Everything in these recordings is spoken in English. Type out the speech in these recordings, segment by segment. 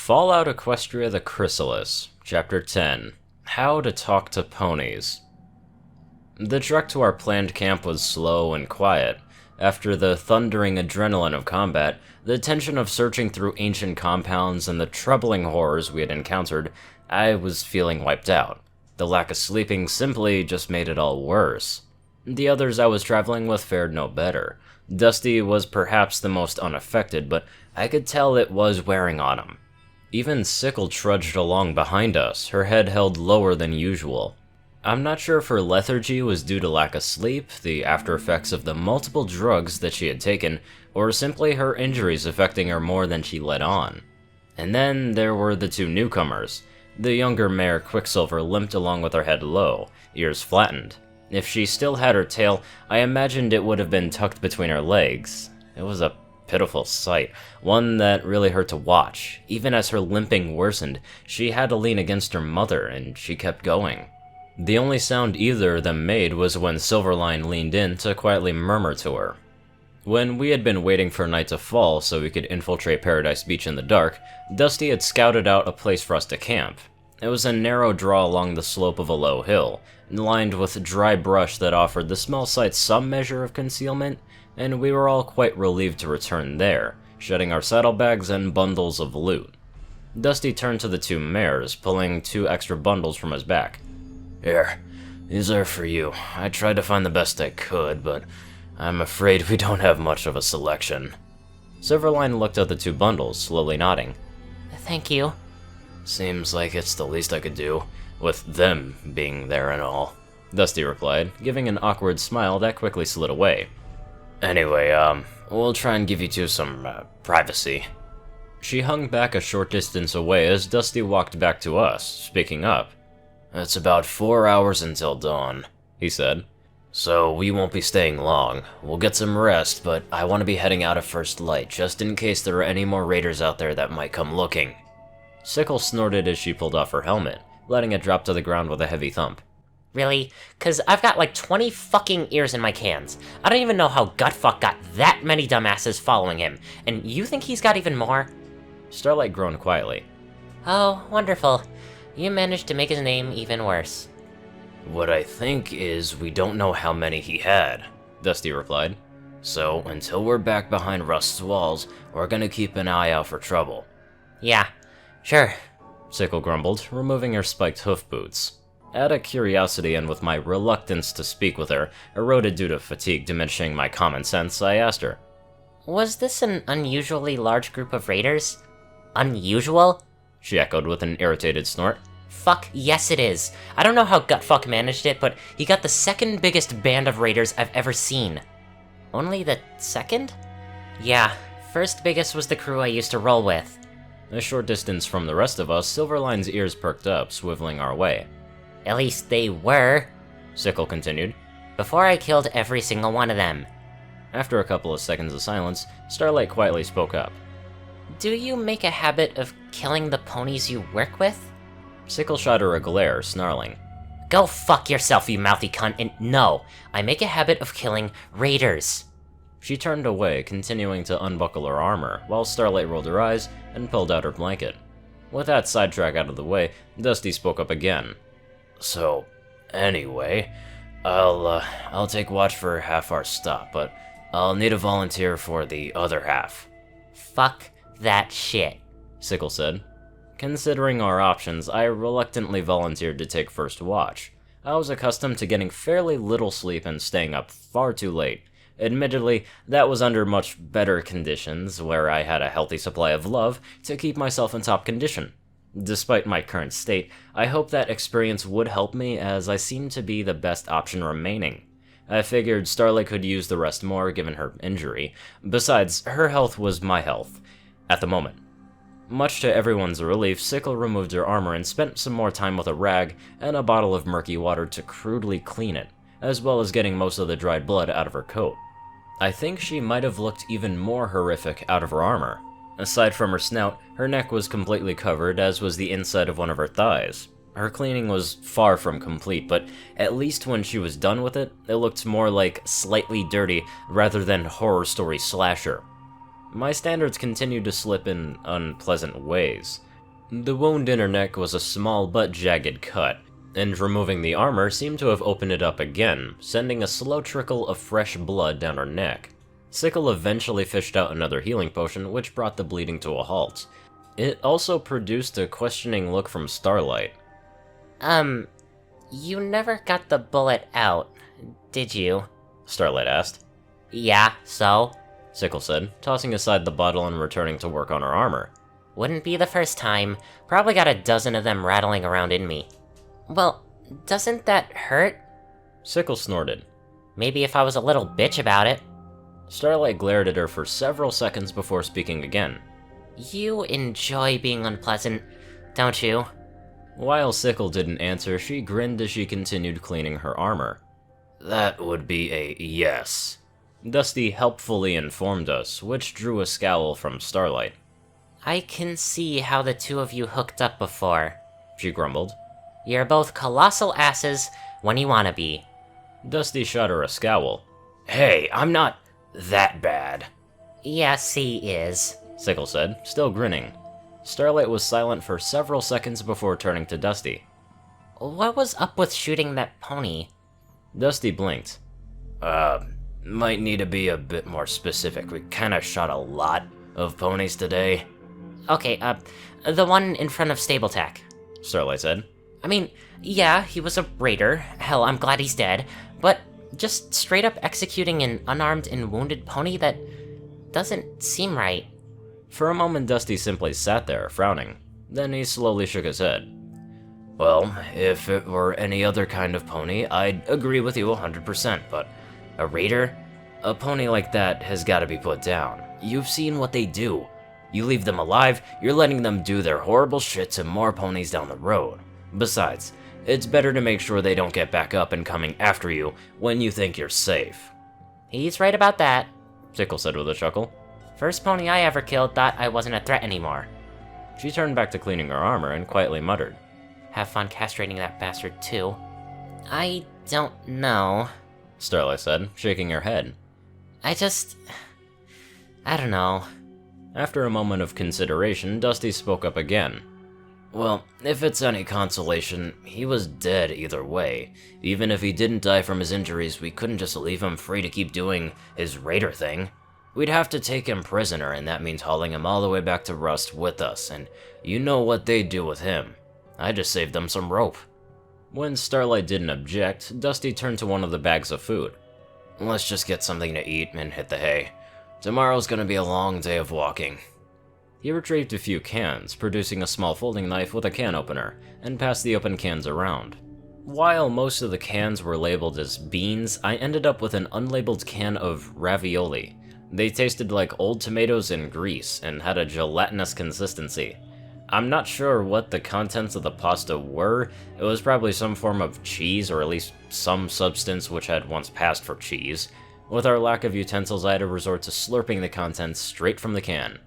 Fallout Equestria the Chrysalis, Chapter 10, How to Talk to Ponies. The trek to our planned camp was slow and quiet. After the thundering adrenaline of combat, the tension of searching through ancient compounds, and the troubling horrors we had encountered, I was feeling wiped out. The lack of sleeping simply just made it all worse. The others I was traveling with fared no better. Dusty was perhaps the most unaffected, but I could tell it was wearing on him. Even Sickle trudged along behind us, her head held lower than usual. I'm not sure if her lethargy was due to lack of sleep, the after effects of the multiple drugs that she had taken, or simply her injuries affecting her more than she let on. And then there were the two newcomers. The younger mare Quicksilver limped along with her head low, ears flattened. If she still had her tail, I imagined it would have been tucked between her legs. It was a pitiful sight, one that really hurt to watch. Even as her limping worsened, she had to lean against her mother, and she kept going. The only sound either of them made was when Silverline leaned in to quietly murmur to her. When we had been waiting for night to fall so we could infiltrate Paradise Beach in the dark, Dusty had scouted out a place for us to camp. It was a narrow draw along the slope of a low hill, lined with dry brush that offered the small sight some measure of concealment, and we were all quite relieved to return there, shedding our saddlebags and bundles of loot. Dusty turned to the two mares, pulling 2 extra bundles from his back. "Here, these are for you. I tried to find the best I could, but I'm afraid we don't have much of a selection." Silverline looked at the 2 bundles, slowly nodding. Thank you. "Seems like it's the least I could do, with them being there and all," Dusty replied, giving an awkward smile that quickly slid away. "Anyway, we'll try and give you two some, privacy." She hung back a short distance away as Dusty walked back to us, speaking up. "It's about 4 hours until dawn," he said. "So we won't be staying long. We'll get some rest, but I want to be heading out at first light, just in case there are any more raiders out there that might come looking." Sickle snorted as she pulled off her helmet, letting it drop to the ground with a heavy thump. Really? 'Cause I've got like 20 fucking ears in my cans. I don't even know how Gutfuck got that many dumbasses following him, and you think he's got even more? Starlight groaned quietly. Oh, wonderful. You managed to make his name even worse. "What I think is we don't know how many he had," Dusty replied. "So, until we're back behind Rust's walls, we're gonna keep an eye out for trouble." Yeah, sure. Sickle grumbled, removing her spiked hoof boots. Out of curiosity and with my reluctance to speak with her, eroded due to fatigue diminishing my common sense, I asked her. Was this an unusually large group of raiders? Unusual? She echoed with an irritated snort. Fuck, yes it is. I don't know how Gutfuck managed it, but he got the second biggest band of raiders I've ever seen. Only the second? Yeah, first biggest was the crew I used to roll with. A short distance from the rest of us, Silverline's ears perked up, swiveling our way. At least they were, Sickle continued, before I killed every single one of them. After a couple of seconds of silence, Starlight quietly spoke up. Do you make a habit of killing the ponies you work with? Sickle shot her a glare, snarling. Go fuck yourself, you mouthy cunt, and no, I make a habit of killing raiders. She turned away, continuing to unbuckle her armor, while Starlight rolled her eyes and pulled out her blanket. With that sidetrack out of the way, Dusty spoke up again. "So, anyway, I'll take watch for half our stop, but I'll need a volunteer for the other half." Fuck that shit, Sickle said. Considering our options, I reluctantly volunteered to take first watch. I was accustomed to getting fairly little sleep and staying up far too late. Admittedly, that was under much better conditions, where I had a healthy supply of love to keep myself in top condition. Despite my current state, I hope that experience would help me, as I seem to be the best option remaining. I figured Starlight could use the rest more given her injury. Besides, her health was my health, at the moment. Much to everyone's relief, Sickle removed her armor and spent some more time with a rag and a bottle of murky water to crudely clean it, as well as getting most of the dried blood out of her coat. I think she might have looked even more horrific out of her armor. Aside from her snout, her neck was completely covered, as was the inside of one of her thighs. Her cleaning was far from complete, but at least when she was done with it, it looked more like slightly dirty rather than horror story slasher. My standards continued to slip in unpleasant ways. The wound in her neck was a small but jagged cut, and removing the armor seemed to have opened it up again, sending a slow trickle of fresh blood down her neck. Sickle eventually fished out another healing potion, which brought the bleeding to a halt. It also produced a questioning look from Starlight. You never got the bullet out, did you? Starlight asked. Yeah, so? Sickle said, tossing aside the bottle and returning to work on her armor. Wouldn't be the first time. Probably got a dozen of them rattling around in me. Well, doesn't that hurt? Sickle snorted. Maybe if I was a little bitch about it. Starlight glared at her for several seconds before speaking again. You enjoy being unpleasant, don't you? While Sickle didn't answer, she grinned as she continued cleaning her armor. That would be a yes. Dusty helpfully informed us, which drew a scowl from Starlight. I can see how the two of you hooked up before, She grumbled. You're both colossal asses when you wanna be. Dusty shot her a scowl. Hey, I'm not that bad. Yes, he is, Sickle said, still grinning. Starlight was silent for several seconds before turning to Dusty. What was up with shooting that pony? Dusty blinked. Might need to be a bit more specific. We kinda shot a lot of ponies today. Okay, the one in front of Stabletech. Starlight said. I mean, yeah, he was a raider. Hell, I'm glad he's dead. But just straight up executing an unarmed and wounded pony, that doesn't seem right. For a moment, Dusty simply sat there, frowning. Then he slowly shook his head. Well, if it were any other kind of pony, I'd agree with you 100%, but a raider? A pony like that has gotta be put down. You've seen what they do. You leave them alive, you're letting them do their horrible shit to more ponies down the road. Besides, it's better to make sure they don't get back up and coming after you when you think you're safe. He's right about that. Sickle said with a chuckle. First pony I ever killed thought I wasn't a threat anymore. She turned back to cleaning her armor and quietly muttered. Have fun castrating that bastard too. I don't know, Starlight said, shaking her head. I don't know. After a moment of consideration, Dusty spoke up again. Well, if it's any consolation, he was dead either way. Even if he didn't die from his injuries, we couldn't just leave him free to keep doing his raider thing. We'd have to take him prisoner, and that means hauling him all the way back to Rust with us, and you know what they'd do with him. I just saved them some rope. When Starlight didn't object, Dusty turned to one of the bags of food. Let's just get something to eat and hit the hay. Tomorrow's gonna be a long day of walking. He retrieved a few cans, producing a small folding knife with a can opener, and passed the open cans around. While most of the cans were labeled as beans, I ended up with an unlabeled can of ravioli. They tasted like old tomatoes in grease, and had a gelatinous consistency. I'm not sure what the contents of the pasta were. It was probably some form of cheese, or at least some substance which had once passed for cheese. With our lack of utensils, I had to resort to slurping the contents straight from the can.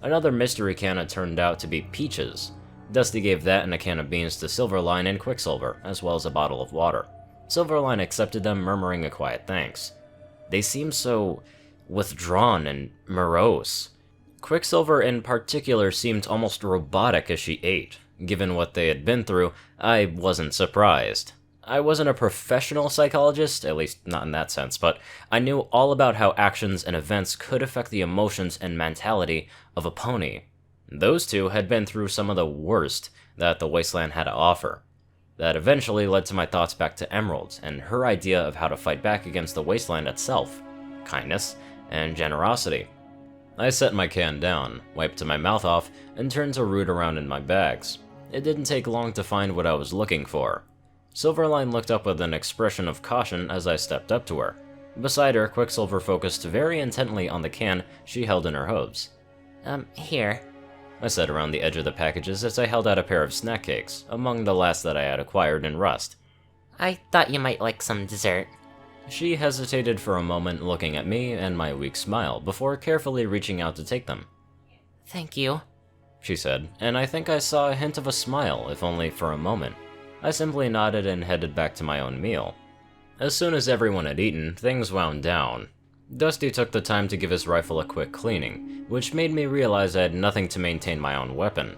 Another mystery can had turned out to be peaches. Dusty gave that and a can of beans to Silverline and Quicksilver, as well as a bottle of water. Silverline accepted them, murmuring a quiet thanks. They seemed so withdrawn and morose. Quicksilver in particular seemed almost robotic as she ate. Given what they had been through, I wasn't surprised. I wasn't a professional psychologist, at least not in that sense, but I knew all about how actions and events could affect the emotions and mentality of a pony. Those two had been through some of the worst that the Wasteland had to offer. That eventually led to my thoughts back to Emerald, and her idea of how to fight back against the Wasteland itself. Kindness and generosity. I set my can down, wiped my mouth off, and turned to root around in my bags. It didn't take long to find what I was looking for. Silverline looked up with an expression of caution as I stepped up to her. Beside her, Quicksilver focused very intently on the can she held in her hooves. Here, I said around the edge of the packages as I held out a pair of snack cakes, among the last that I had acquired in Rust. I thought you might like some dessert. She hesitated for a moment, looking at me and my weak smile, before carefully reaching out to take them. Thank you, she said, and I think I saw a hint of a smile, if only for a moment. I simply nodded and headed back to my own meal. As soon as everyone had eaten, things wound down. Dusty took the time to give his rifle a quick cleaning, which made me realize I had nothing to maintain my own weapon.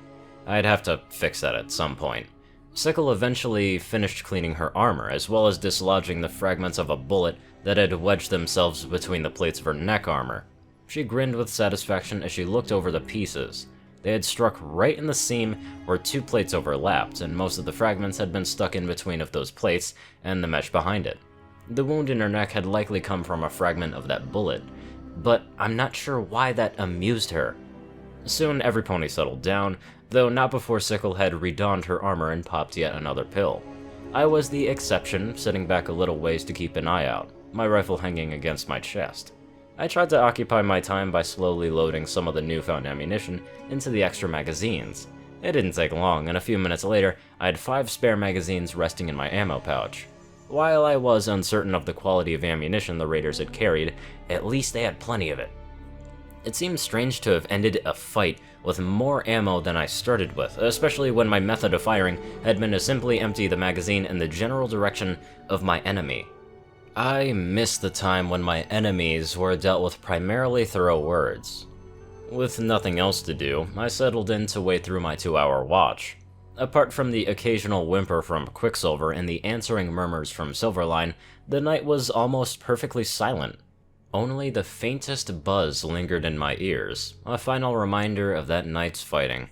I'd have to fix that at some point. Sickle eventually finished cleaning her armor, as well as dislodging the fragments of a bullet that had wedged themselves between the plates of her neck armor. She grinned with satisfaction as she looked over the pieces. They had struck right in the seam where two plates overlapped, and most of the fragments had been stuck in between of those plates and the mesh behind it. The wound in her neck had likely come from a fragment of that bullet, but I'm not sure why that amused her. Soon every pony settled down, though not before Sickle had redonned her armor and popped yet another pill. I was the exception, sitting back a little ways to keep an eye out, my rifle hanging against my chest. I tried to occupy my time by slowly loading some of the newfound ammunition into the extra magazines. It didn't take long, and a few minutes later, I had 5 spare magazines resting in my ammo pouch. While I was uncertain of the quality of ammunition the raiders had carried, at least they had plenty of it. It seemed strange to have ended a fight with more ammo than I started with, especially when my method of firing had been to simply empty the magazine in the general direction of my enemy. I missed the time when my enemies were dealt with primarily through words. With nothing else to do, I settled in to wait through my 2-hour watch. Apart from the occasional whimper from Quicksilver and the answering murmurs from Silverline, the night was almost perfectly silent. Only the faintest buzz lingered in my ears, a final reminder of that night's fighting.